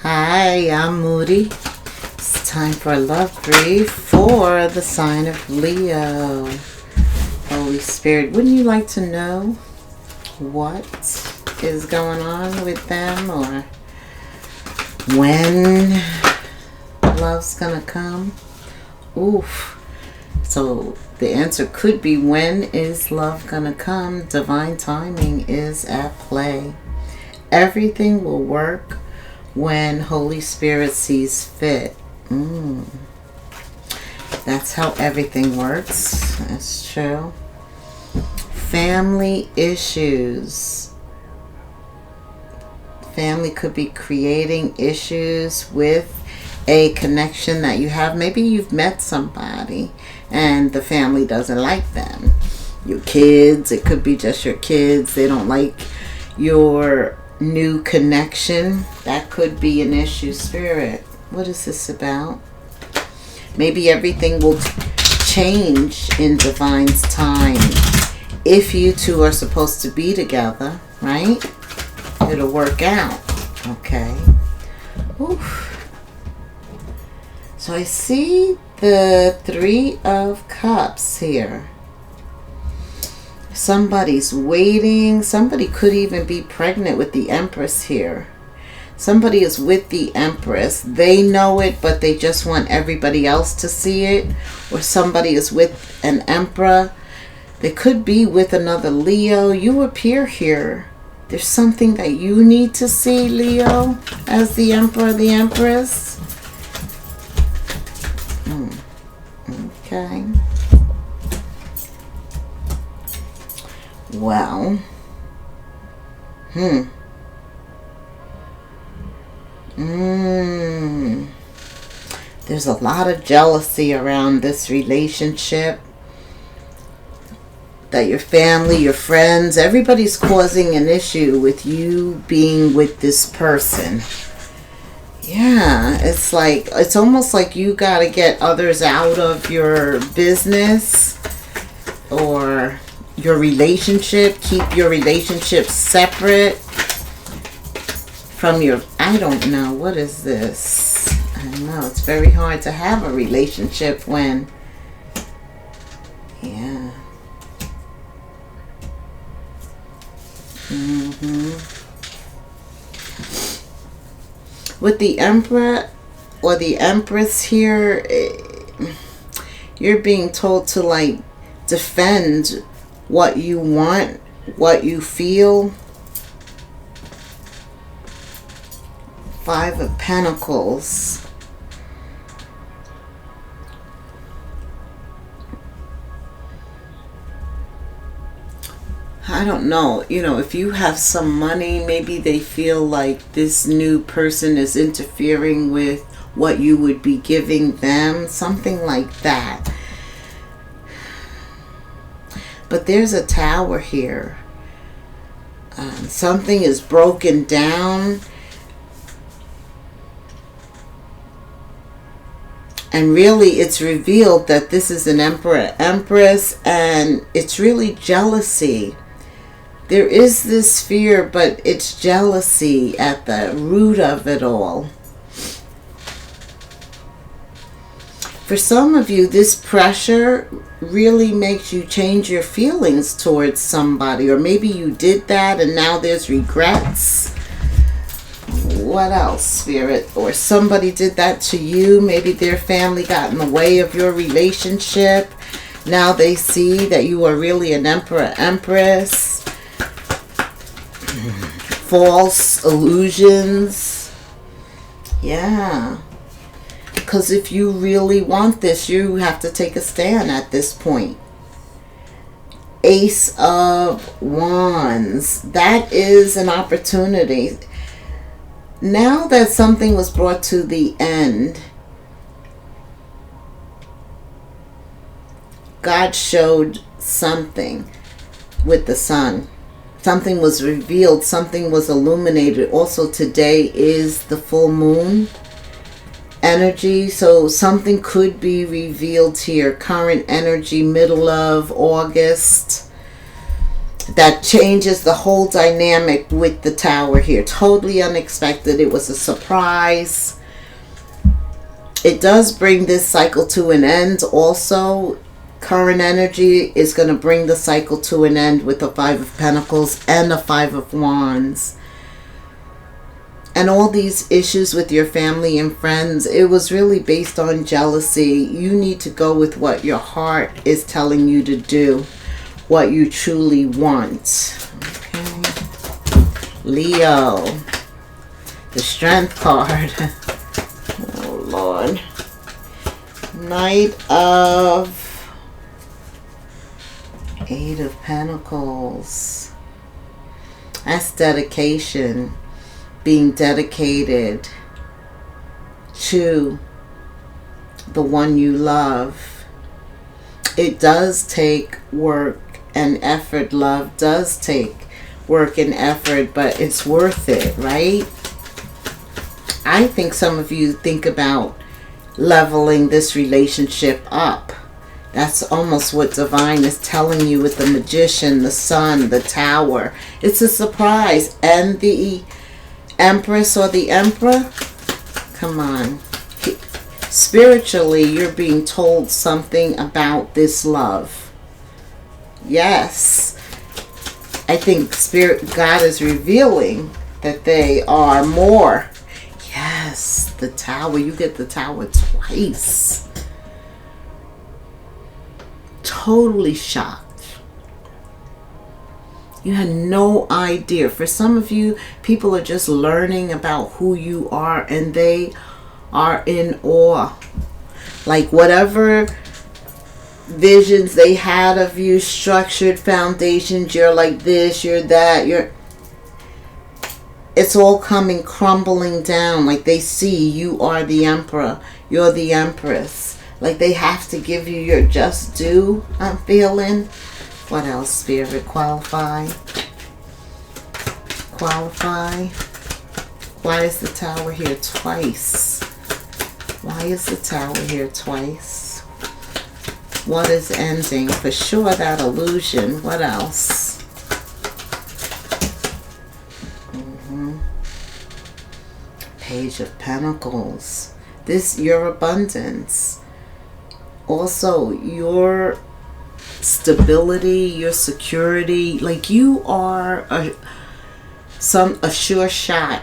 Hi, I'm Moody. It's time for a love brief for the sign of Leo. Holy Spirit, wouldn't you like to know what is going on with them or when love's gonna come? Oof. So the answer could be, when is love gonna come? Divine timing is at play. Everything will work when Holy Spirit sees fit. That's how everything works. That's true. Family issues. Family could be creating issues with a connection that you have. Maybe you've met somebody and the family doesn't like them. Your kids, it could be just your kids. They don't like your new connection. That could be an issue. Spirit, what is this about? Maybe everything will change in divine's time. If you two are supposed to be together, right? It'll work out. Okay. Oof. So I see the 3 of Cups here. Somebody's waiting. Somebody could even be pregnant with the Empress here. Somebody is with the Empress. They know it, but they just want everybody else to see it. Or somebody is with an Emperor. They could be with another Leo. You appear here. There's something that you need to see, Leo, as the Emperor, the Empress. Okay. Well, there's a lot of jealousy around this relationship. That your family, your friends, everybody's causing an issue with you being with this person. Yeah, it's almost like you got to get others out of your business or your relationship. Keep your relationship separate from your, I don't know, what is this? I don't know, it's very hard to have a relationship when, yeah. With the Emperor or the Empress here, you're being told to like defend what you want, what you feel. 5 of Pentacles. I don't know, if you have some money, maybe they feel like this new person is interfering with what you would be giving them, something like that. But there's a Tower here. Something is broken down. And really, it's revealed that this is an Emperor, Empress, and it's really jealousy. There is this fear, but it's jealousy at the root of it all. For some of you, this pressure really makes you change your feelings towards somebody. Or maybe you did that and now there's regrets. What else, Spirit? Or somebody did that to you. Maybe their family got in the way of your relationship. Now they see that you are really an Emperor, Empress. False illusions. Yeah. Because if you really want this, you have to take a stand at this point. Ace of Wands. That is an opportunity. Now that something was brought to the end, God showed something with the sun. Something was revealed. Something was illuminated. Also, today is the full moon energy. So something could be revealed here. Current energy, middle of August. that changes the whole dynamic with the Tower here. Totally unexpected. It was a surprise. It does bring this cycle to an end. Also, current energy is going to bring the cycle to an end with the Five of Pentacles and the Five of Wands. And all these issues with your family and friends, it was really based on jealousy. You need to go with what your heart is telling you to do, what you truly want. Okay. Leo, the Strength card. Oh, Lord. Knight of Eight of Pentacles. That's dedication. Being dedicated to the one you love. It does take work and effort. Love does take work and effort, but it's worth it, right? I think some of you think about leveling this relationship up. That's almost what Divine is telling you with the Magician, the Sun, the Tower. It's a surprise. And the Empress or the Emperor, come on. Spiritually, you're being told something about this love. Yes. I think God is revealing that they are more. Yes, the Tower. You get the Tower twice. Totally shocked. You had no idea. For some of you, people are just learning about who you are and they are in awe. Like whatever visions they had of you, structured foundations, you're like this, you're that, it's all coming crumbling down. Like they see you are the Emperor, you're the Empress. Like they have to give you your just due, I'm feeling. What else, Spirit? Qualify. Qualify. Why is the Tower here twice? Why is the Tower here twice? What is ending? For sure that illusion. What else? Page of Pentacles. This, your abundance. Also, your stability, your security. Like you are a sure shot,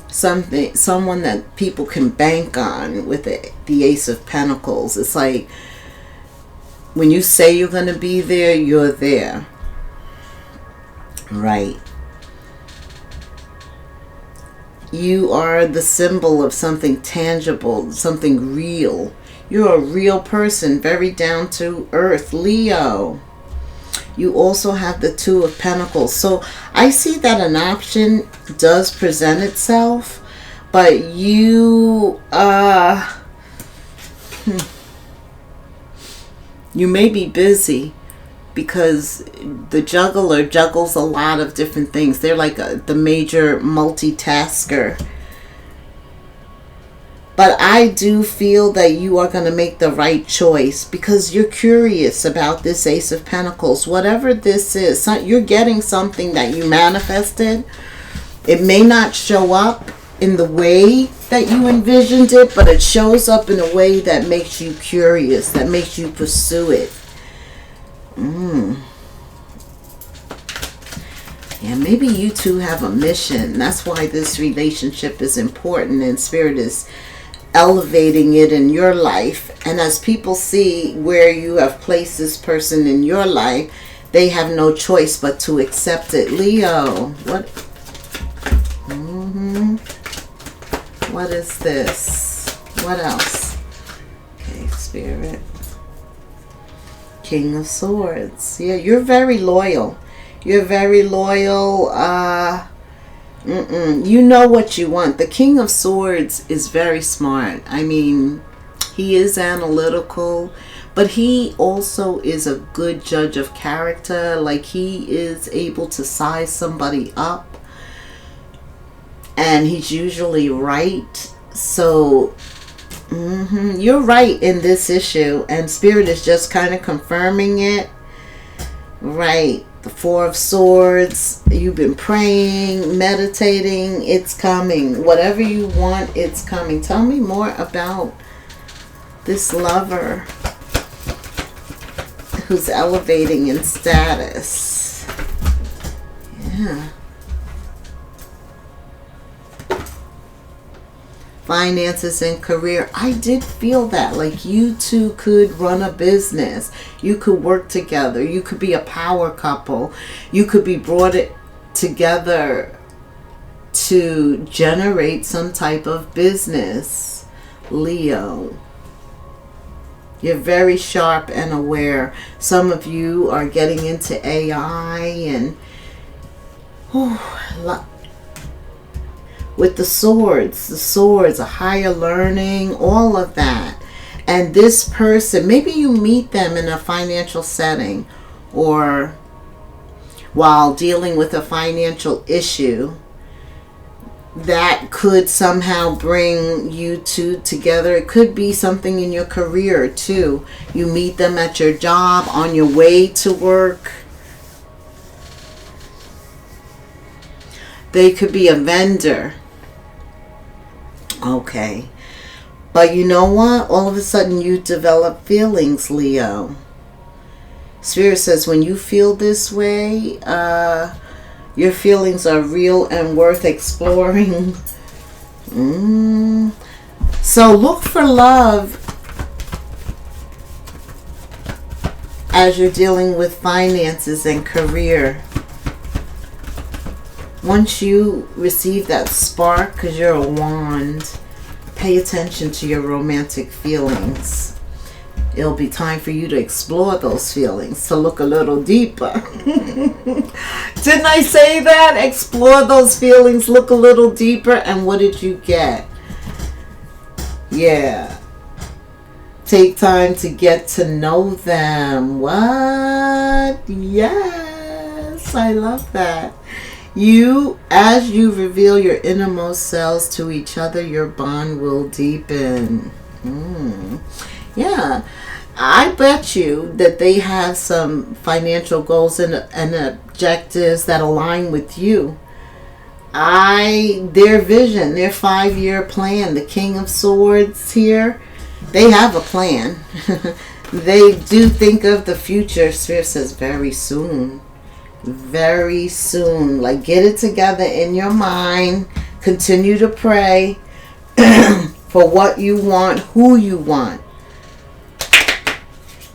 someone that people can bank on with the Ace of Pentacles. It's like when you say you're going to be there, you're there, right? You are the symbol of something tangible, something real. You're a real person, very down to earth, Leo. You also have the Two of Pentacles. So I see that an option does present itself, but you you may be busy because the juggler juggles a lot of different things. They're like the major multitasker. But I do feel that you are going to make the right choice because you're curious about this Ace of Pentacles. Whatever this is, you're getting something that you manifested. It may not show up in the way that you envisioned it, but it shows up in a way that makes you curious, that makes you pursue it. Yeah, maybe you two have a mission. That's why this relationship is important, and Spirit is elevating it in your life. And as people see where you have placed this person in your life, they have no choice but to accept it. Leo, what? What is this? What else? Okay, Spirit. King of Swords. Yeah, you're very loyal. You're very loyal. You know what you want. The King of Swords is very smart. I mean, he is analytical, but he also is a good judge of character. Like, he is able to size somebody up, and he's usually right. So you're right in this issue, and Spirit is just kind of confirming it. Right. The Four of Swords. You've been praying, meditating. It's coming. Whatever you want, it's coming. Tell me more about this lover who's elevating in status. Yeah. Finances and career. I did feel that. Like you two could run a business. You could work together. You could be a power couple. You could be brought together to generate some type of business. Leo. You're very sharp and aware. Some of you are getting into AI and with the swords, a higher learning, all of that. And this person, maybe you meet them in a financial setting or while dealing with a financial issue that could somehow bring you two together. It could be something in your career too. You meet them at your job, on your way to work. They could be a vendor. Okay. But you know what? All of a sudden you develop feelings, Leo. Spirit says when you feel this way, your feelings are real and worth exploring. So look for love as you're dealing with finances and career. Once you receive that spark, because you're a wand, pay attention to your romantic feelings. It'll be time for you to explore those feelings, to look a little deeper. Didn't I say that? Explore those feelings, look a little deeper, and what did you get? Yeah. Take time to get to know them. What? Yes, I love that. As you reveal your innermost selves to each other, your bond will deepen. Yeah, I bet you that they have some financial goals and objectives that align with you. Their vision, their 5-year plan, the King of Swords here, they have a plan. They do think of the future. Spirit says very soon. Very soon. Like, get it together in your mind. Continue to pray for what you want, who you want.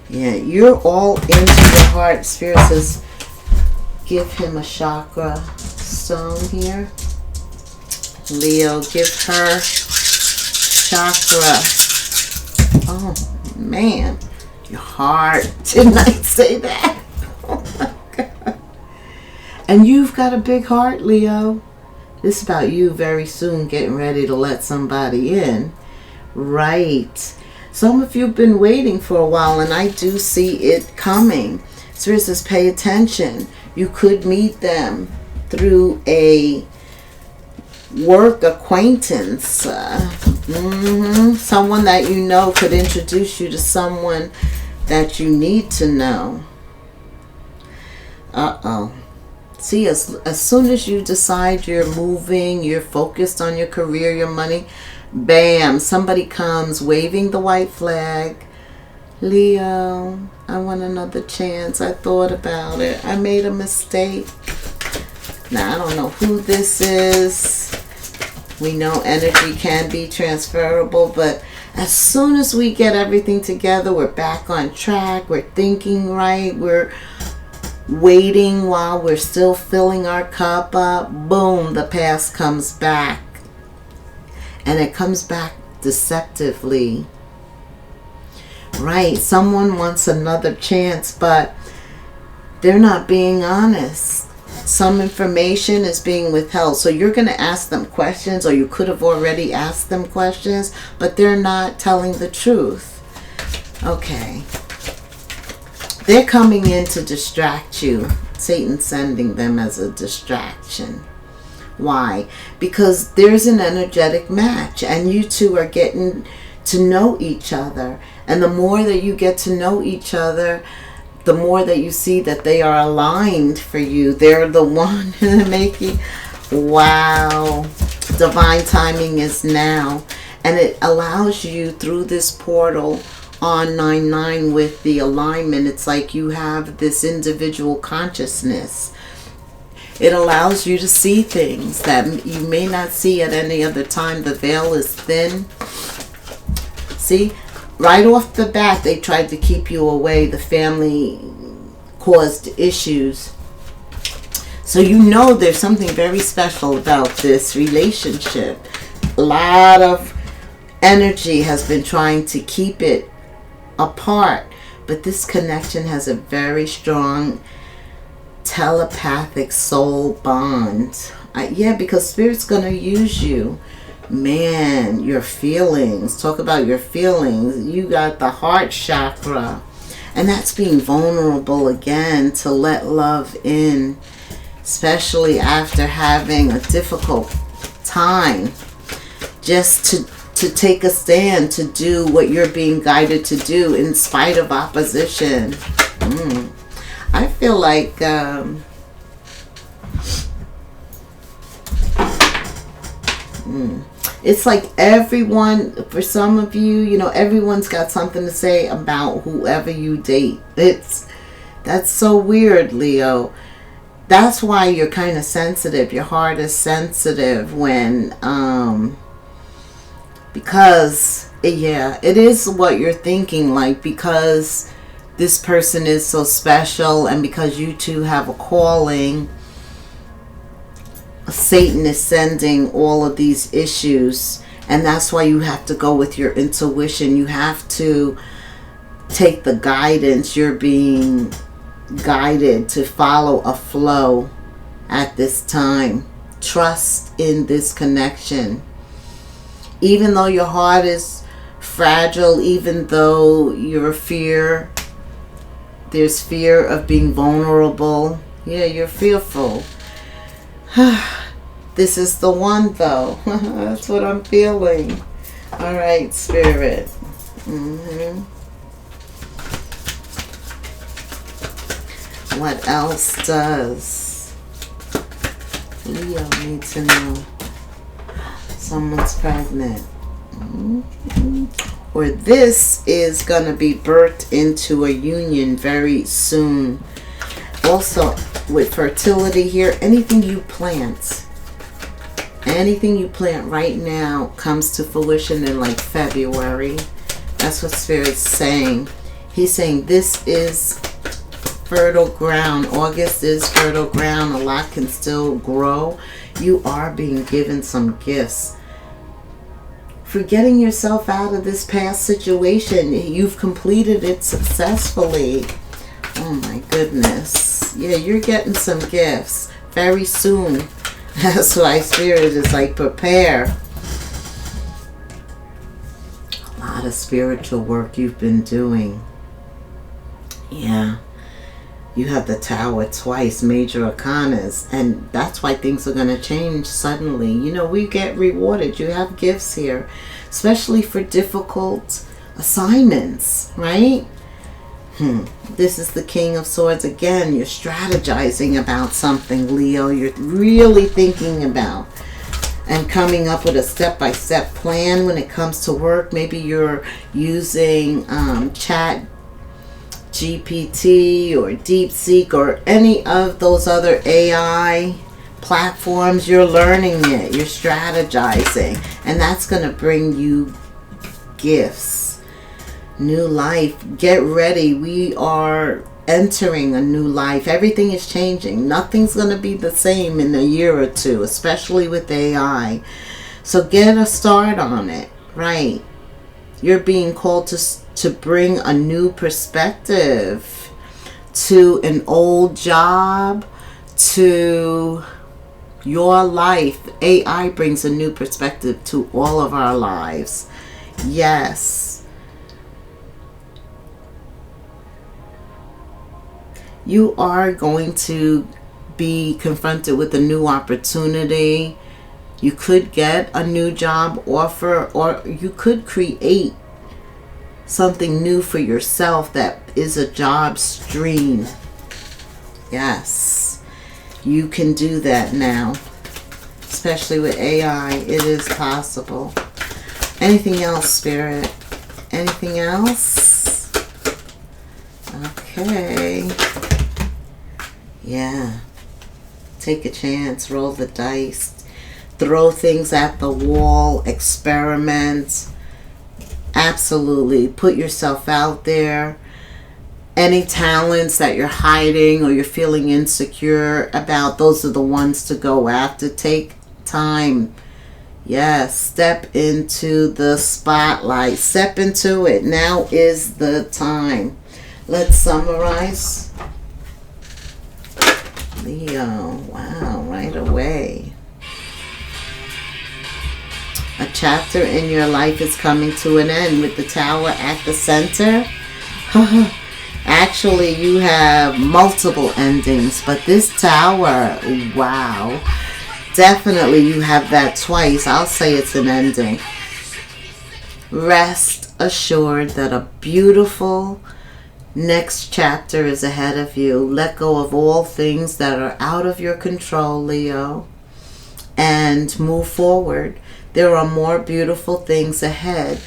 Yeah, you're all into your heart. Spirit says give him a chakra stone here. Leo, give her chakra. Oh man, your heart. Didn't I say that? Oh my God. And you've got a big heart, Leo. This is about you very soon getting ready to let somebody in. Right. Some of you have been waiting for a while, and I do see it coming. Spirit says pay attention. You could meet them through a work acquaintance. Someone that you know could introduce you to someone that you need to know. See, as soon as you decide you're moving, you're focused on your career, your money, bam, somebody comes waving the white flag. Leo, I want another chance. I thought about it. I made a mistake. Now, I don't know who this is. We know energy can be transferable, but as soon as we get everything together, we're back on track. We're thinking right. We're waiting while we're still filling our cup up. Boom, the past comes back. And it comes back deceptively. Right, someone wants another chance, but they're not being honest. Some information is being withheld. So you're going to ask them questions, or you could have already asked them questions, but they're not telling the truth. Okay. They're coming in to distract you. Satan's sending them as a distraction. Why? Because there's an energetic match, and you two are getting to know each other. And the more that you get to know each other, the more that you see that they are aligned for you, they're the one making, wow, divine timing is now. And it allows you through this portal on 9/9 with the alignment. It's like you have this individual consciousness. It allows you to see things that you may not see at any other time. The veil is thin. See, right off the bat, they tried to keep you away. The family caused issues. So you know there's something very special about this relationship. A lot of energy has been trying to keep it apart. But this connection has a very strong telepathic soul bond. Yeah, because Spirit's going to use you. Man, your feelings. Talk about your feelings. You got the heart chakra. And that's being vulnerable again to let love in. Especially after having a difficult time. Just to take a stand, to do what you're being guided to do in spite of opposition. I feel like it's like everyone, for some of you, you know, everyone's got something to say about whoever you date. That's so weird, Leo. That's why you're kind of sensitive. Your heart is sensitive when because it is what you're thinking, like, because this person is so special and because you two have a calling, Satan is sending all of these issues. And that's why you have to go with your intuition. You have to take the guidance. You're being guided to follow a flow at this time. Trust in this connection. Even though your heart is fragile, even though there's fear of being vulnerable. Yeah, you're fearful. This is the one, though. That's what I'm feeling. All right, Spirit. What else does Leo need to know? Someone's pregnant. Or this is going to be birthed into a union very soon. Also, with fertility here, anything you plant right now comes to fruition in like February. That's what Spirit's saying. He's saying this is fertile ground. August is fertile ground. A lot can still grow. You are being given some gifts. For getting yourself out of this past situation. You've completed it successfully. Oh my goodness. Yeah, you're getting some gifts very soon. That's why Spirit is like, prepare. A lot of spiritual work you've been doing. Yeah. You have the Tower twice, major arcanas, and that's why things are going to change suddenly. You know, we get rewarded. You have gifts here, especially for difficult assignments, right? This is the King of Swords again. You're strategizing about something, Leo. You're really thinking about and coming up with a step-by-step plan when it comes to work. Maybe you're using chat GPT or DeepSeek or any of those other AI platforms. You're learning it. You're strategizing. And that's going to bring you gifts. New life. Get ready. We are entering a new life. Everything is changing. Nothing's going to be the same in a year or two, especially with AI. So get a start on it. Right. You're being called to bring a new perspective to an old job, to your life. AI brings a new perspective to all of our lives. Yes. You are going to be confronted with a new opportunity. You could get a new job offer, or you could create something new for yourself that is a job stream. Yes, you can do that now. Especially with AI, it is possible. Anything else, Spirit? Anything else? Okay. Yeah. Take a chance. Roll the dice. Throw things at the wall. Experiment. Absolutely. Put yourself out there. Any talents that you're hiding or you're feeling insecure about, those are the ones to go after. Take time. Yes, step into the spotlight. Step into it. Now is the time. Let's summarize. Leo, wow, right away. A chapter in your life is coming to an end with the Tower at the center. Actually, you have multiple endings, but this Tower, wow. Definitely you have that twice. I'll say it's an ending. Rest assured that a beautiful next chapter is ahead of you. Let go of all things that are out of your control, Leo, and move forward. There are more beautiful things ahead,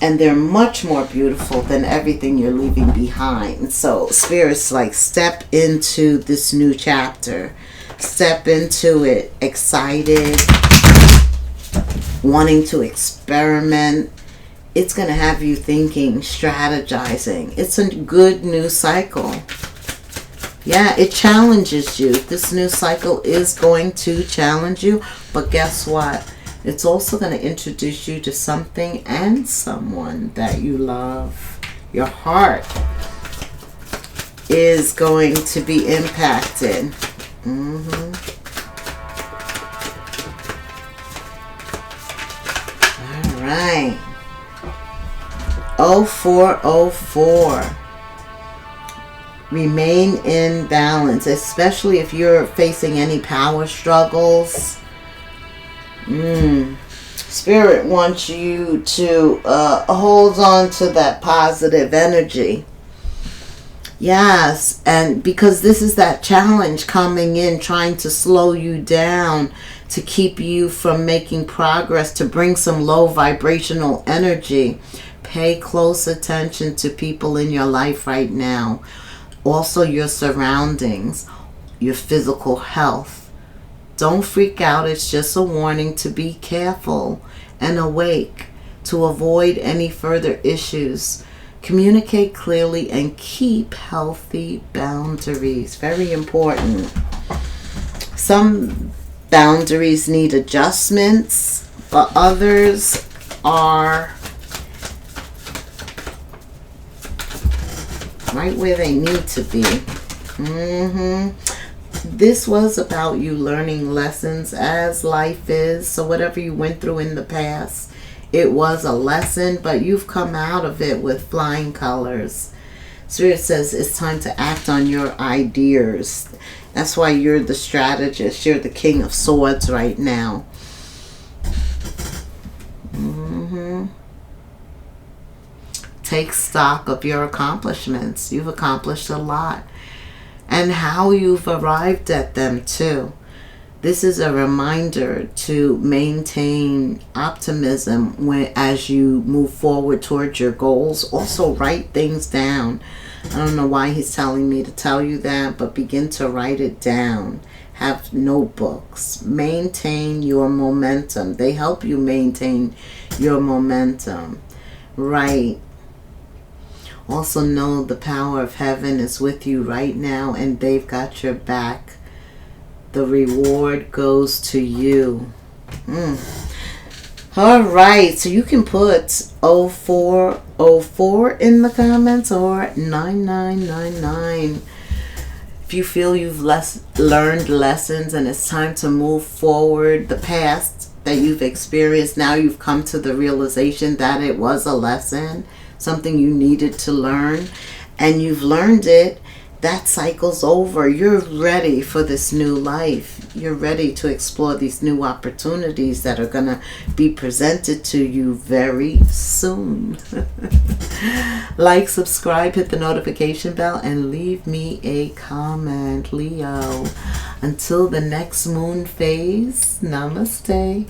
and they're much more beautiful than everything you're leaving behind. So Spirit's like, step into this new chapter. Step into it excited, wanting to experiment. It's going to have you thinking, strategizing. It's a good new cycle. Yeah, it challenges you. This new cycle is going to challenge you. But guess what? It's also going to introduce you to something and someone that you love. Your heart is going to be impacted. All right. 0404. Remain in balance, especially if you're facing any power struggles. Spirit wants you to hold on to that positive energy. Yes, and because this is that challenge coming in, trying to slow you down, to keep you from making progress, to bring some low vibrational energy. Pay close attention to people in your life right now. Also your surroundings, your physical health. Don't freak out. It's just a warning to be careful and awake, to avoid any further issues. Communicate clearly and keep healthy boundaries. Very important. Some boundaries need adjustments, but others are right where they need to be. This was about you learning lessons as life is. So whatever you went through in the past, it was a lesson, but you've come out of it with flying colors. Spirit says it's time to act on your ideas. That's why you're the strategist. You're the King of Swords right now. Take stock of your accomplishments. You've accomplished a lot. And how you've arrived at them too. This is a reminder to maintain optimism as you move forward towards your goals. Also write things down. I don't know why he's telling me to tell you that, but begin to write it down. Have notebooks. Maintain your momentum. They help you maintain your momentum. Write. Also know the power of heaven is with you right now, and they've got your back. The reward goes to you. All right, so you can put 0404 in the comments or 9999. If you feel you've learned lessons and it's time to move forward, the past that you've experienced, now you've come to the realization that it was a lesson, something you needed to learn, and you've learned it, that cycle's over. You're ready for this new life. You're ready to explore these new opportunities that are going to be presented to you very soon. Like, subscribe, hit the notification bell, and leave me a comment, Leo. Until the next moon phase, namaste.